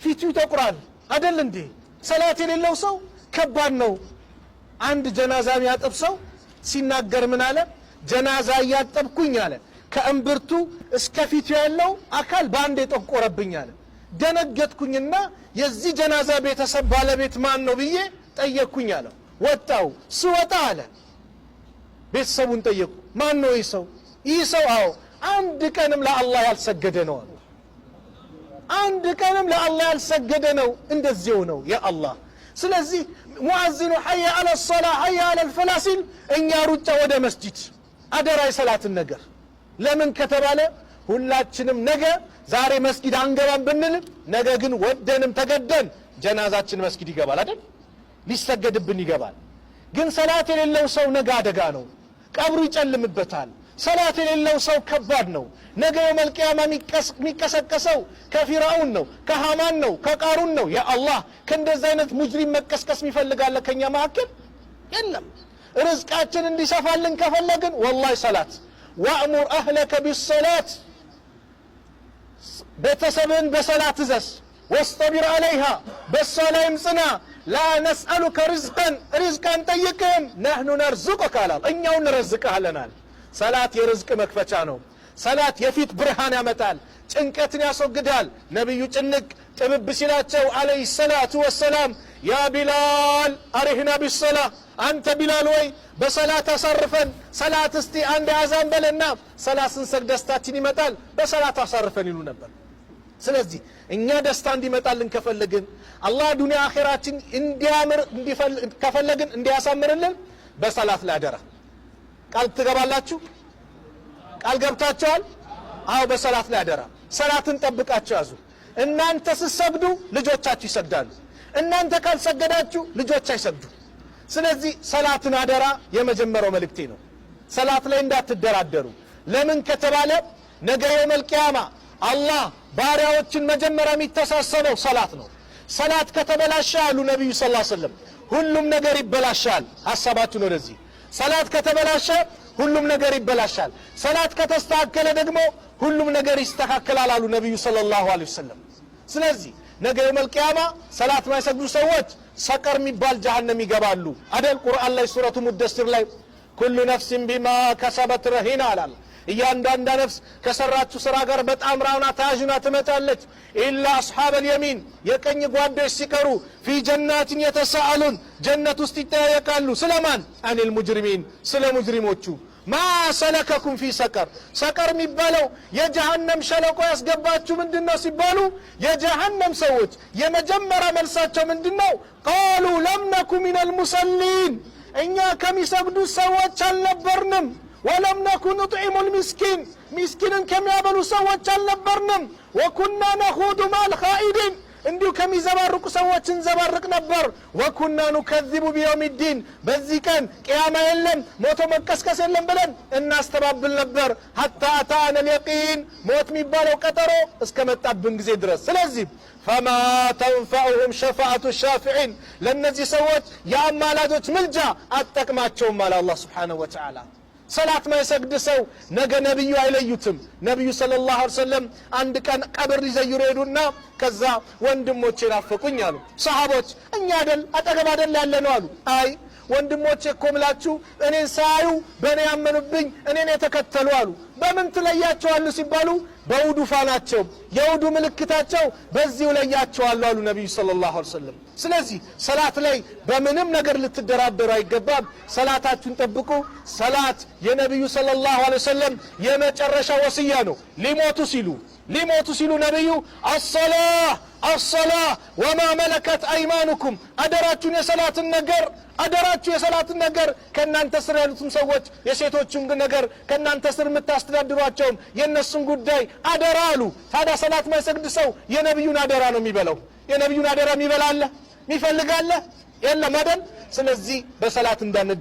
ፊቱ ይጠቁራል አይደል እንዴ? ሰላት የሌለው ሰው ከባድ ነው። አንድ ጀናዛ የሚያጠብ ሰው ሲናገር ምን አለ? ጀናዛ ያጠብኩኝ አለ ከእምብርቱ እስከ ፊቱ ያለው አካል ባንዴ ጠቆረብኝ አለ። ደነገጥኩኝና የዚህ ጀናዛ ቤተሰብ ባለቤት ማን ነው ብዬ ጠየቅኩኝ አለ። ወጣው ስወጣ አለ ቤተሰቡን ጠየቁ። ማን ነው ይህ ሰው? ይህ ሰው አዎ አንድ ቀንም ለአላህ ያልሰገደ ነው አለ። አንድ ቀንም ለአላህ ያልሰገደ ነው። እንደዚያው ነው ያ አላህ። ስለዚህ ሙአዚኑ ሐየ አለ ሶላህ ሐየ አለ الفላህ ሲል እኛ ሩጫ ወደ መስጂድ አደራ የሰላትን ነገር። ለምን ከተባለ ሁላችንም ነገ ዛሬ መስጊድ አንገባም ብንል ነገ ግን ወደንም ተገደን ጀናዛችን መስጊድ ይገባል አይደል? ሊሰገድብን ይገባል። ግን ሰላት የሌለው ሰው ነገ አደጋ ነው። ቀብሩ ይጨልምበታል። ሰላት የሌለው ሰው ከባድ ነው። ነገ የውመል ቂያማ የሚቀሰቀሰው ከፊርዓውን ነው፣ ከሃማን ነው፣ ከቃሩን ነው። ያ አላህ ከእንደዚህ አይነት ሙጅሪም መቀስቀስ የሚፈልጋለ ከኛ መካከል የለም። ርዝቃችን እንዲሰፋልን ከፈለግን ወላሂ ሰላት ወአሙር አህለከ ቢሰላት ቤተሰብን በሰላት እዘዝ ወስጠቢር አለይሃ በሷ ላይም ጽና ላ ነስአሉከ ርዝቀን ርዝቃን ጠይቅም ነህኑ ነርዙቀከ አላል እኛው እንረዝቅሃለናል። ሰላት የርዝቅ መክፈቻ ነው። ሰላት የፊት ብርሃን ያመጣል፣ ጭንቀትን ያስወግዳል። ነብዩ ጭንቅ ጥብብ ሲላቸው አለይሂ ሰላቱ ወሰላም ያ ቢላል አሪህና ቢሰላ አንተ ቢላል ወይ በሰላት አሳርፈን፣ ሰላት እስቲ አንድ አዛን በለና ሰላት ስንሰግድ ደስታችን ይመጣል፣ በሰላት አሳርፈን ይሉ ነበር። ስለዚህ እኛ ደስታ እንዲመጣልን ከፈለግን አላህ ዱንያ አኺራችን እንዲያምር ከፈለግን እንዲያሳምርልን በሰላት ላይ አደራ። ቃል ትገባላችሁ? ቃል ገብታችኋል? አዎ በሰላት ላይ አደራ። ሰላትን ጠብቃችሁ ያዙ። እናንተ ስትሰግዱ ልጆቻችሁ ይሰግዳሉ። እናንተ ካልሰገዳችሁ ልጆች አይሰግዱ። ስለዚህ ሰላትን አደራ የመጀመሪያው መልእክቴ ነው። ሰላት ላይ እንዳትደራደሩ። ለምን ከተባለ ነገ የውመል ቂያማ አላህ ባሪያዎችን መጀመሪያ የሚተሳሰበው ሰላት ነው። ሰላት ከተበላሸ አሉ ነብዩ ሰለላሁ ዐለይሂ ወሰለም ሁሉም ነገር ይበላሻል። ሐሳባችሁን ወደዚህ ሰላት ከተበላሸ ሁሉም ነገር ይበላሻል። ሰላት ከተስተካከለ ደግሞ ሁሉም ነገር ይስተካከላል አሉ ነብዩ ሰለላሁ ዐለይሂ ወሰለም። ስለዚህ ነገ የውመል ቂያማ ሰላት ማይሰግዱ ሰዎች ሰቀር የሚባል ጀሃነም ይገባሉ አደል? ቁርአን ላይ ሱረቱ ሙደሲር ላይ ኩሉ ነፍሲን ቢማ ከሰበት ረሂና አላል። እያንዳንዷ ነፍስ ከሰራችሁ ስራ ጋር በጣም ራውና ታጅና ትመጣለች። ኢላ አስሐበል የሚን የቀኝ ጓዶች ሲቀሩ ፊ ጀናትን የተሳአሉን ጀነት ውስጥ ይጠያየቃሉ። ስለማን? አኒል ሙጅሪሚን ስለ ሙጅሪሞቹ። ማ ሰለከኩም ፊ ሰቀር ሰቀር የሚባለው የጀሃነም ሸለቆ ያስገባችሁ ምንድነው ሲባሉ የጀሃነም ሰዎች የመጀመሪያ መልሳቸው ምንድነው? ቃሉ ለም ነኩ ሚነል ሙሰሊን እኛ ከሚሰግዱ ሰዎች አልነበርንም። ወለም ነኩ ኑጥዒሙል ሚስኪን ሚስኪንን ከሚያበሉ ሰዎች አልነበርንም። ወኩና ነኹዱ ማል ኻኢዲን እንዲሁ ከሚዘባርቁ ሰዎች እንዘባርቅ ነበር። ወኩና ኑከዚቡ ቢየውሚዲን በዚህ ቀን ቅያማ የለም ሞቶ መቀስቀስ የለም ብለን እናስተባብል ነበር። ሐታ አታአነል የቂን ሞት የሚባለው ቀጠሮ እስከመጣብን ጊዜ ድረስ። ስለዚህ ፈማ ተንፈዑሁም ሸፋዓቱ ሻፊዒን ለእነዚህ ሰዎች የአማላጆች ምልጃ አትጠቅማቸውም አለ አላህ ሱብሓነሁ ወተዓላ። ሰላት ማይሰግድ ሰው ነገ ነብዩ አይለዩትም። ነብዩ ሰለላሁ ዐለይሂ ወሰለም አንድ ቀን ቀብር ይዘይሩ ሄዱና ከዛ ወንድሞቼ ናፈቁኝ አሉ። ሰሃቦች እኛ አይደል አጠገብ አይደል ያለ ነው አሉ። አይ ወንድሞቼ እኮ ምላችሁ እኔን ሳዩ በእኔ ያመኑብኝ እኔን የተከተሉ አሉ። በምን ትለያቸዋለሁ ሲባሉ በውዱ ፋናቸው የውዱ ምልክታቸው በዚሁ ለያቸዋለሁ አሉ ነብዩ ሰለላሁ ዐለይሂ ወሰለም። ስለዚህ ሰላት ላይ በምንም ነገር ልትደራደሩ አይገባም። ሰላታችሁን ጠብቁ። ሰላት የነብዩ ሰለላሁ ዐለይሂ ወሰለም የመጨረሻ ወስያ ነው። ሊሞቱ ሲሉ ነብዩ አሰላህ ወማ መለከት አይማኑኩም አደራችሁን የሰላትን ነገር ከእናንተ ስር ያሉትም ሰዎች የሴቶችን ነገር ከእናንተ ስር የምታስተዳድሯቸውም የእነሱን ጉዳይ አደራ አሉ። ታዲያ ሰላት ማይሰግድ ሰው የነብዩን አደራ ነው የሚበላው። የነብዩን አደራ የሚበላለ የሚፈልጋለ የለም አይደል? ስለዚህ በሰላት እንዳንደ